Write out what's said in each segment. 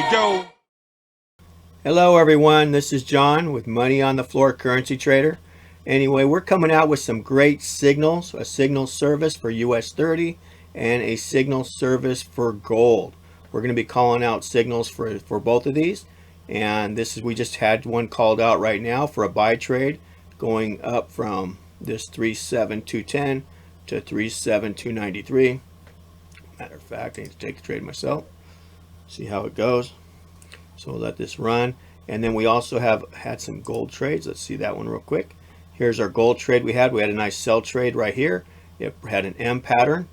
we go. Hello everyone, this is John with Money on the Floor Currency Trader. Anyway, we're coming out with some great signals, a signal service for US30 and a signal service for gold. We're going to be calling out signals for both of these, and we just had one called out right now for a buy trade going up from this 37210 to 37293. Matter of fact, I need to take a trade myself, see how it goes. So we'll let this run. And then we also have had some gold trades. Let's see that one real quick. Here's our gold trade we had. We had a nice sell trade right here. It had an M pattern.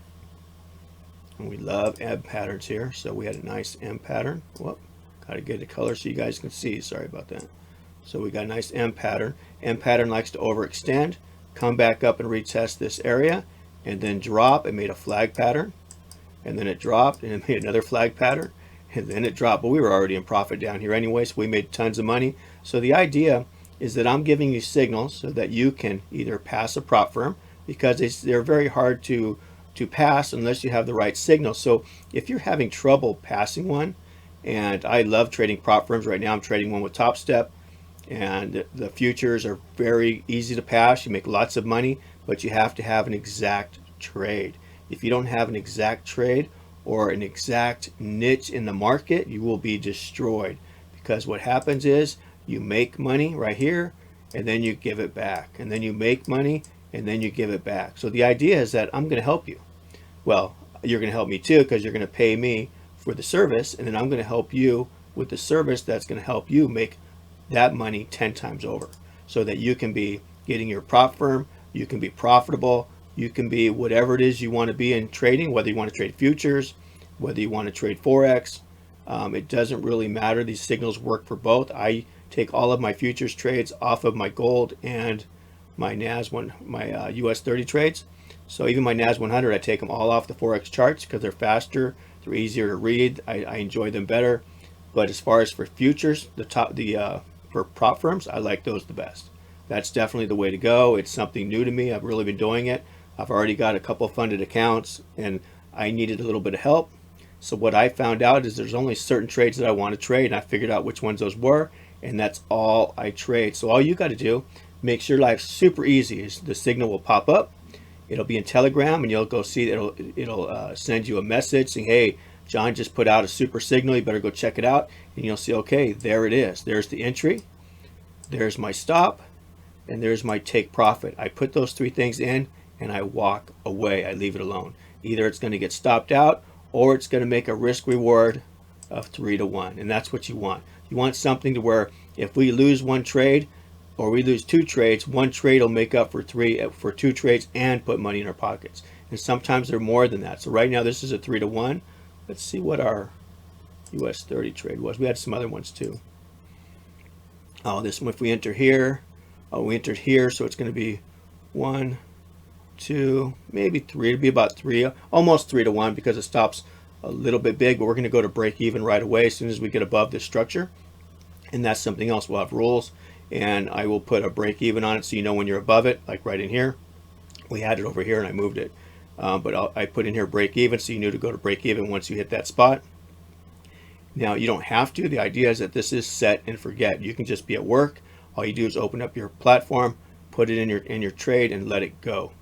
And we love M patterns here. So we had a nice M pattern. Whoop. Got to get the color so you guys can see. Sorry about that. So we got a nice M pattern. M pattern likes to overextend, come back up and retest this area, and then drop. It made a flag pattern. And then it dropped and it made another flag pattern. And then it dropped, but we were already in profit down here anyway, so we made tons of money. So the idea is that I'm giving you signals so that you can either pass a prop firm, because they're very hard to pass unless you have the right signal. So if you're having trouble passing one, and I love trading prop firms right now, I'm trading one with Top Step, and the futures are very easy to pass. You make lots of money, but you have to have an exact trade. If you don't have an exact trade or an exact niche in the market, you will be destroyed, because what happens is you make money right here and then you give it back, and then you make money and then you give it back. So the idea is that I'm going to help you. Well, you're going to help me too, because you're going to pay me for the service, and then I'm going to help you with the service that's going to help you make that money 10 times over, so that you can be getting your prop firm, you can be profitable, you can be whatever it is you want to be in trading, whether you want to trade futures, whether you want to trade Forex. It doesn't really matter. These signals work for both. I take all of my futures trades off of my gold and my US30 trades. So even my NAS 100, I take them all off the Forex charts because they're faster, they're easier to read. I enjoy them better. But as far as for futures, for prop firms, I like those the best. That's definitely the way to go. It's something new to me. I've really been doing it. I've already got a couple funded accounts, and I needed a little bit of help. So what I found out is there's only certain trades that I want to trade, and I figured out which ones those were, and that's all I trade. So all you got to do, makes your life super easy, is the signal will pop up. It'll be in Telegram, and you'll go see it'll send you a message saying, hey, John just put out a super signal, you better go check it out. And you'll see, okay, there it is. There's the entry, there's my stop, and there's my take profit. I put those three things in and I walk away. I leave it alone. Either it's going to get stopped out, or it's going to make a risk reward of 3 to 1. And that's what you want. You want something to where if we lose one trade or we lose two trades, one trade will make up for two trades and put money in our pockets. And sometimes they're more than that. So right now this is a 3 to 1. Let's see what our US30 trade was. We had some other ones too. Oh, this one, if we enter here, we entered here, so it's going to be 1, 2, maybe 3. It'll be about 3, almost 3 to 1, because it stops a little bit big, but we're going to go to break even right away as soon as we get above this structure. And that's something else. We'll have rules, and I will put a break even on it so you know when you're above it, like right in here. We had it over here and I moved it, but I put in here break even, so you knew to go to break even once you hit that spot. Now you don't have to. The idea is that this is set and forget. You can just be at work. All you do is open up your platform, put it in your trade, and let it go.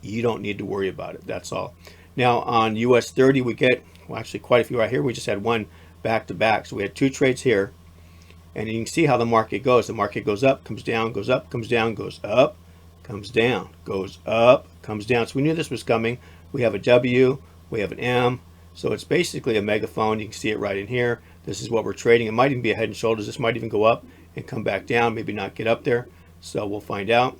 You don't need to worry about it. That's all. Now on US30 we get, well, actually quite a few right here. We just had one back to back. So we had two trades here, and you can see how the market goes. The market goes up, comes down, goes up, comes down, goes up, comes down, goes up, comes down. So we knew this was coming. We have a W, we have an M. So it's basically a megaphone. You can see it right in here. This is what we're trading. It might even be a head and shoulders. This might even go up and come back down, maybe not get up there. So we'll find out.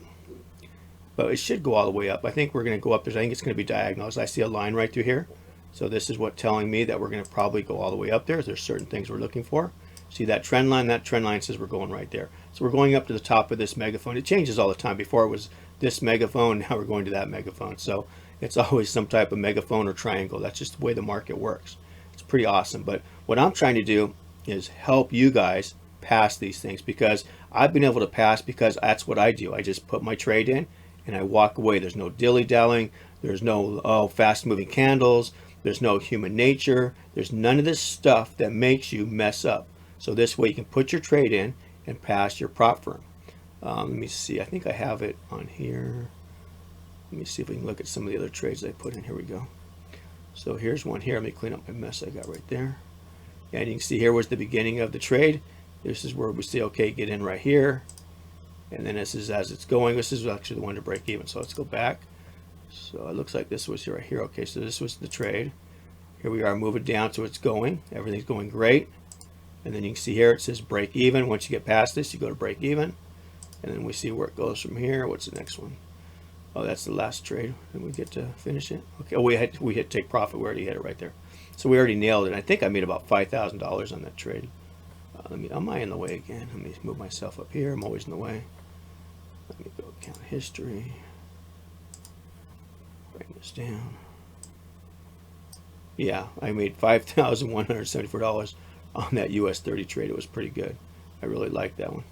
But it should go all the way up. I think we're going to go up there. I think it's going to be diagonal. As I see a line right through here. So this is what telling me that we're going to probably go all the way up there. There's certain things we're looking for. See that trend line? That trend line says we're going right there. So we're going up to the top of this megaphone. It changes all the time. Before it was this megaphone, now we're going to that megaphone. So it's always some type of megaphone or triangle. That's just the way the market works. It's pretty awesome. But what I'm trying to do is help you guys pass these things, because I've been able to pass because that's what I do. I just put my trade in and I walk away. There's no dilly-dallying. There's no fast moving candles. There's no human nature. There's none of this stuff that makes you mess up. So this way you can put your trade in and pass your prop firm. Let me see. I think I have it on here. Let me see if we can look at some of the other trades I put in. Here we go. So here's one here. Let me clean up my mess I got right there. And you can see here was the beginning of the trade. This is where we say, okay, get in right here. And then this is as it's going. This is actually the one to break even. So let's go back. So it looks like this was right here. Okay, so this was the trade. Here we are, moving down to it's going. Everything's going great. And then you can see here it says break even. Once you get past this, you go to break even. And then we see where it goes from here. What's the next one? Oh, that's the last trade. And we get to finish it. Okay, oh, we hit take profit. We already hit it right there. So we already nailed it. I think I made about $5,000 on that trade. Am I in the way again? Let me move myself up here. I'm always in the way. Let me go account history. Write this down. Yeah, I made $5,174 on that US30 trade. It was pretty good. I really liked that one.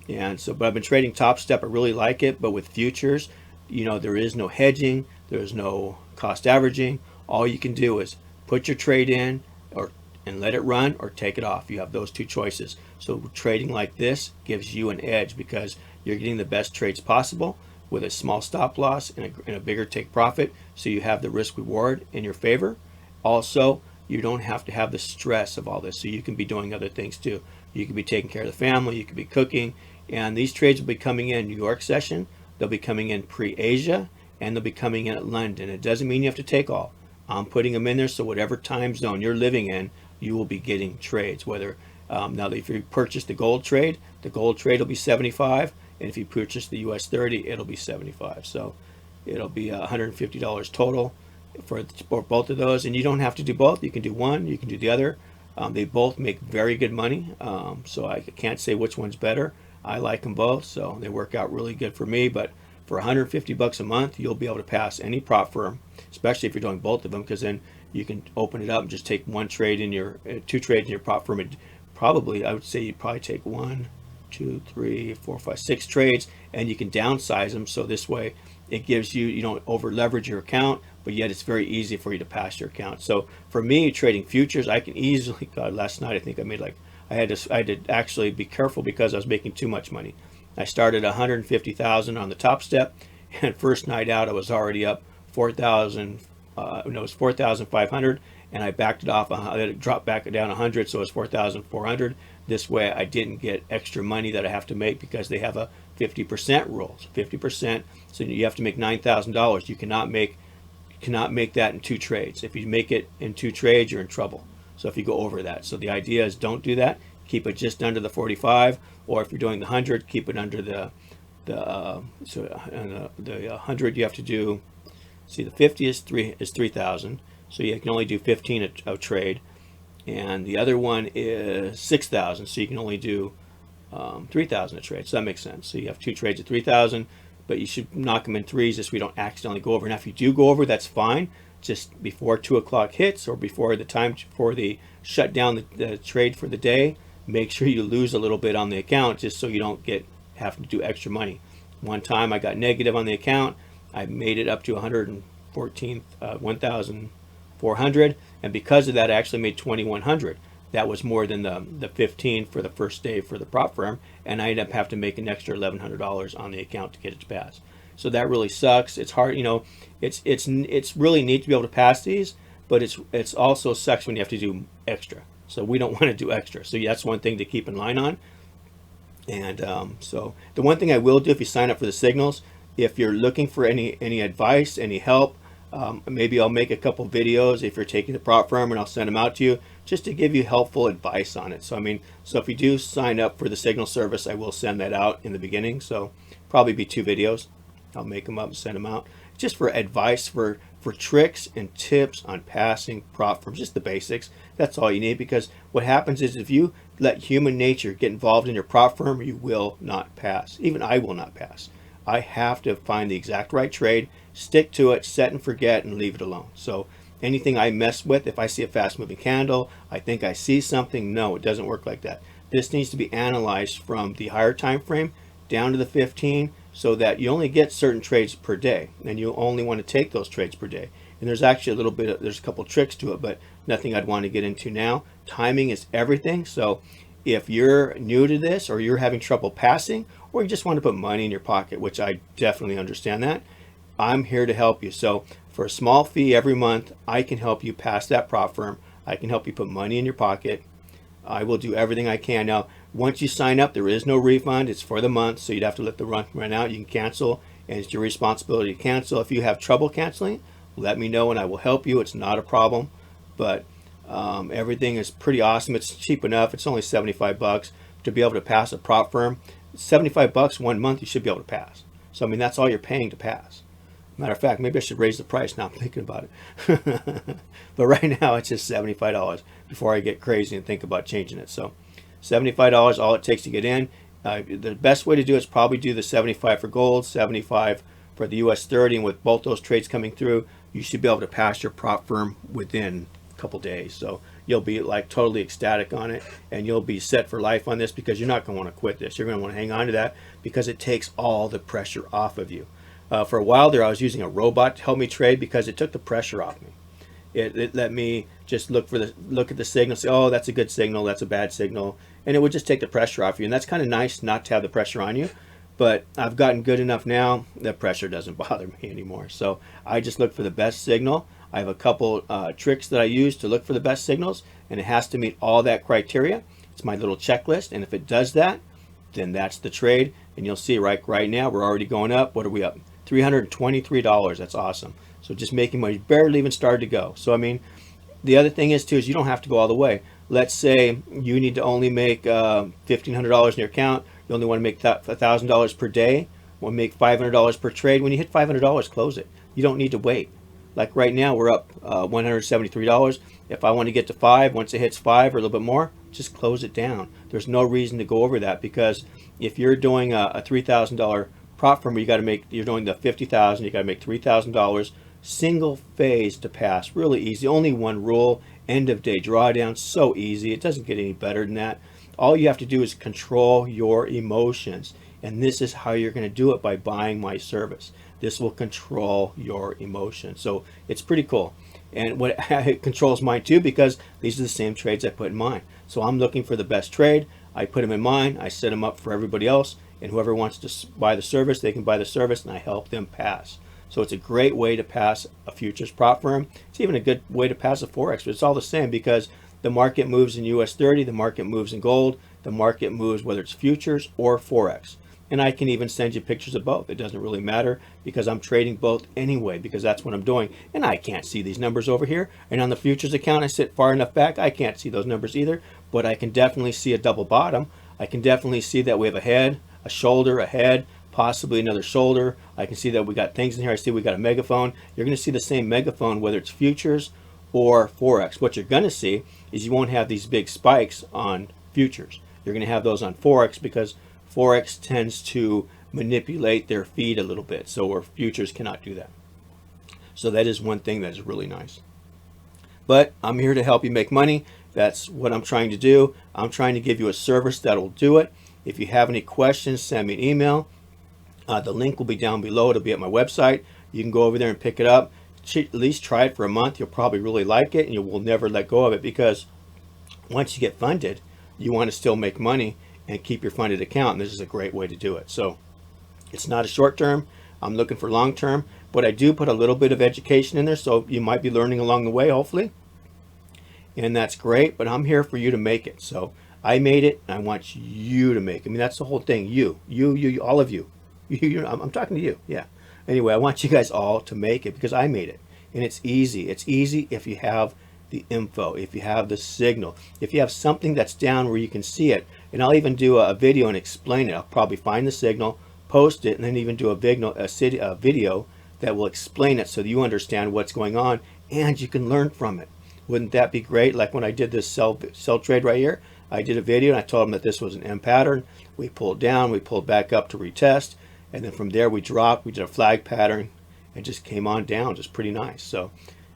And so, but I've been trading Top Step. I really like it, but with futures, you know, there is no hedging. There's no cost averaging. All you can do is put your trade in and let it run, or take it off. You have those two choices. So trading like this gives you an edge because you're getting the best trades possible with a small stop loss and a bigger take profit. So you have the risk reward in your favor. Also, you don't have to have the stress of all this. So you can be doing other things too. You can be taking care of the family. You could be cooking. And these trades will be coming in New York session. They'll be coming in pre-Asia, and they'll be coming in at London. It doesn't mean you have to take all. I'm putting them in there so whatever time zone you're living in, you will be getting trades. Whether now if you purchase the gold trade will be 75, and if you purchase the US30, it'll be 75. So it'll be $150 total for both of those. And you don't have to do both. You can do one, you can do the other. They both make very good money. So I can't say which one's better. I like them both, so they work out really good for me. But for 150 bucks a month, you'll be able to pass any prop firm, especially if you're doing both of them, because then you can open it up and just take one trade in your two trades in your prop firm. And probably, I would say you'd probably take 1, 2, 3, 4, 5, 6 trades, and you can downsize them. So this way, it gives you don't over leverage your account, but yet it's very easy for you to pass your account. So for me, trading futures, I can easily. God, last night I think I made like. I had to actually be careful because I was making too much money. I started 150,000 on the Top Step, and first night out I was already up 4,000. No, it was 4,500, and I backed it off. I let it drop back down 100, so it was 4,400. This way I didn't get extra money that I have to make because they have a 50% rule. So 50%, so you have to make $9,000. You cannot make that in 2 trades. If you make it in 2 trades, you're in trouble. So if you go over that, so the idea is don't do that. Keep it just under the 45, or if you're doing the 100, keep it under the 100. You have to do. See, the 50 is 3,000, so you can only do 15 a trade, and the other one is 6,000, so you can only do 3,000 a trade. So that makes sense. So you have 2 trades at 3,000, but you should knock them in threes just so we don't accidentally go over. Now, if you do go over, that's fine. Just before 2 o'clock hits or before they shut down the trade for the day, make sure you lose a little bit on the account just so you don't have to do extra money. One time I got negative on the account. I made it up to 1,400, and because of that I actually made 2,100. That was more than the 15 for the first day for the prop firm, and I ended up having to make an extra $1,100 on the account to get it to pass. So that really sucks. It's hard, it's really neat to be able to pass these, but it's also sucks when you have to do extra. So we don't want to do extra. So that's one thing to keep in line on. And so the one thing I will do if you sign up for the signals, if you're looking for any advice, any help, maybe I'll make a couple videos if you're taking the prop firm, and I'll send them out to you just to give you helpful advice on it. So so if you do sign up for the signal service, I will send that out in the beginning. So probably be 2 videos. I'll make them up and send them out just for advice, for tricks and tips on passing prop firms, just the basics. That's all you need, because what happens is if you let human nature get involved in your prop firm, you will not pass. Even I will not pass. I have to find the exact right trade, stick to it, set and forget, and leave it alone. So anything I mess with, if I see a fast moving candle, I think I see something, no, it doesn't work like that. This needs to be analyzed from the higher time frame down to the 15, so that you only get certain trades per day, and you only want to take those trades per day. And there's actually a little bit of, there's a couple tricks to it, but nothing I'd want to get into now. Timing is everything. So if you're new to this, or you're having trouble passing, or you just want to put money in your pocket, which I definitely understand that, I'm here to help you. So for a small fee every month, I can help you pass that prop firm. I can help you put money in your pocket. I will do everything I can. Now, once you sign up, there is no refund. It's for the month, so you'd have to let the run out. You can cancel, and it's your responsibility to cancel. If you have trouble canceling, let me know and I will help you. It's not a problem, but everything is pretty awesome. It's cheap enough. It's only 75 bucks to be able to pass a prop firm. 75 bucks 1 month, you should be able to pass. So I mean, that's all you're paying to pass. Matter of fact, maybe I should raise the price now I'm thinking about it. But right now it's just $75 before I get crazy and think about changing it. So $75, all it takes to get in. The best way to do it is probably do the 75 for gold, 75 for the US30, and with both those trades coming through, you should be able to pass your prop firm within a couple days. So you'll be like totally ecstatic on it, and you'll be set for life on this, because you're not going to want to quit this. You're going to want to hang on to that because it takes all the pressure off of you. For a while there, I was using a robot to help me trade because it took the pressure off me. It let me just look at the signal, say, oh, that's a good signal, that's a bad signal, and it would just take the pressure off you. And that's kind of nice not to have the pressure on you. But I've gotten good enough now that pressure doesn't bother me anymore. So I just look for the best signal. I have a couple tricks that I use to look for the best signals, and it has to meet all that criteria. It's my little checklist, and if it does that, then that's the trade. And you'll see right now we're already going up. What are we up? $323. That's awesome. So just making money, barely even started to go. So I mean, the other thing is too, is you don't have to go all the way. Let's say you need to only make $1,500 in your account. You only want to make $1,000 per day. Want to make $500 per trade. When you hit $500, close it. You don't need to wait. Like right now, we're up $173. If I want to get to 5, once it hits 5 or a little bit more, just close it down. There's no reason to go over that, because if you're doing a $3,000 prop firm, you're doing the $50,000, you got to make $3,000 single phase to pass. Really easy. Only one rule: end of day drawdown. So easy. It doesn't get any better than that. All you have to do is control your emotions, and this is how you're going to do it, by buying my service. This will control your emotions. So it's pretty cool. And it controls mine too, because these are the same trades I put in mine. So I'm looking for the best trade. I put them in mine. I set them up for everybody else, and whoever wants to buy the service, they can buy the service, and I help them pass. So it's a great way to pass a futures prop firm. It's even a good way to pass a Forex, but it's all the same, because the market moves in US30, the market moves in gold, the market moves whether it's futures or Forex. And I can even send you pictures of both. It doesn't really matter, because I'm trading both anyway, because that's what I'm doing. And I can't see these numbers over here. And on the futures account, I sit far enough back, I can't see those numbers either. But I can definitely see a double bottom. I can definitely see that we have a head, a shoulder, a head, possibly another shoulder. I can see that we got things in here. I see we got a megaphone. You're going to see the same megaphone whether it's futures or Forex. What you're going to see is you won't have these big spikes on futures. You're going to have those on Forex, because Forex tends to manipulate their feed a little bit, so where futures cannot do that. So that is one thing that is really nice. But I'm here to help you make money. That's what I'm trying to do. I'm trying to give you a service that will do it. If you have any questions, send me an email. The link will be down below. It'll be at my website. You can go over there and pick it up. At least try it for a month. You'll probably really like it, and you will never let go of it, because once you get funded, you want to still make money and keep your funded account, and this is a great way to do it. So it's not a short term. I'm looking for long term, but I do put a little bit of education in there, so you might be learning along the way, hopefully, and that's great. But I'm here for you to make it. So I made it, and I want you to make it. I mean, that's the whole thing. You, all of you. I'm talking to you. Yeah. Anyway, I want you guys all to make it, because I made it, and it's easy. It's easy if you have the info, if you have the signal, if you have something that's down where you can see it. And I'll even do a video and explain it. I'll probably find the signal, post it, and then even do a video that will explain it, so that you understand what's going on and you can learn from it. Wouldn't that be great? Like when I did this sell trade right here, I did a video and I told them that this was an M pattern. We pulled down, we pulled back up to retest, and then from there we dropped, we did a flag pattern, and just came on down, just pretty nice. So,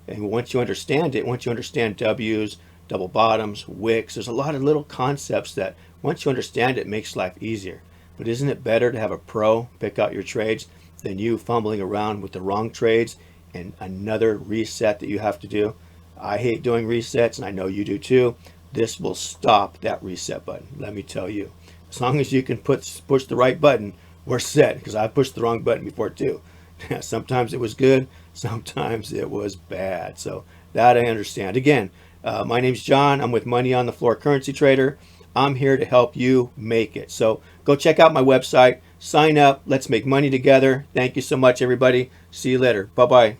and once you understand it, once you understand W's, double bottoms, wicks, there's a lot of little concepts that once you understand it, makes life easier. But isn't it better to have a pro pick out your trades than you fumbling around with the wrong trades and another reset that you have to do? I hate doing resets, and I know you do too. This will stop that reset button, let me tell you. As long as you can push the right button, we're set, because I pushed the wrong button before too. Sometimes it was good, sometimes it was bad. So that I understand. Again, my name's John. I'm with Money on the Floor Currency Trader. I'm here to help you make it. So go check out my website, sign up, let's make money together. Thank you so much, everybody. See you later. Bye-bye.